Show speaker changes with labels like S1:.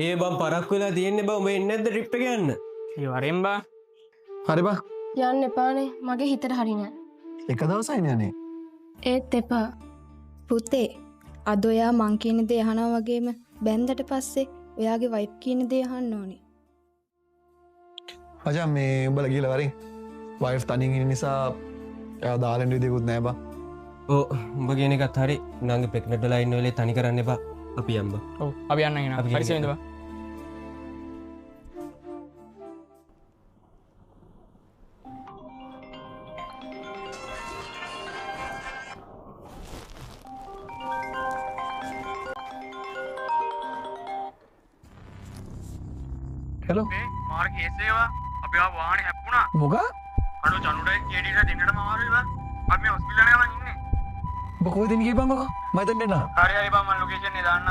S1: ඒ බං පරක් වෙලා තියෙන්නේ බං ඔබ එන්නේ නැද්ද ට්‍රිප් එක යන්න?
S2: ඒ වරෙන් බා.
S3: හරි බා.
S4: යන්න එපානේ මගේ හිතට හරි නෑ.
S3: එක දවසයි යන්නේ.
S4: ඒත් එපා.
S5: පුතේ අද ඔයා මං කියන දේ අහනවා වගේම බැන්දට පස්සේ ඔයාගේ වයිෆ් කියන දේ අහන්න ඕනේ.
S3: මචං මේ උඹලා ගිහලා වරින්. වයිෆ් තනියෙන් ඉන්න නිසා එයා දාලෙන් විදියකුත් නෑ බා.
S1: ඔව් උඹ කියන එකත් හරි. නංගි ප්‍රෙග්නන්ට් වෙලා ඉන්න වෙලේ තනි කරන්න එපා. අපි යන්න බං.
S2: ඔව් අපි යන්න එනවා.
S1: අපි
S2: හරි
S1: යන්න.
S2: සෙන්ද බා.
S3: හෙලෝ.
S6: මාර කේසේවා අපි වාහනේ හැප්පුණා.
S3: මොකක්?
S6: අනු ජනුඩයි ජේඩීට දෙන්නටම අමාරුයි බං. අපි මේ හොස්පිටල් එකේ යමන් ඉන්නේ.
S3: ඔබ කොහෙද ඉන්නේ කියපන්කො? මම එතන එන්න.
S6: හරි හරි බං මම ලොකේෂන් එක දාන්න.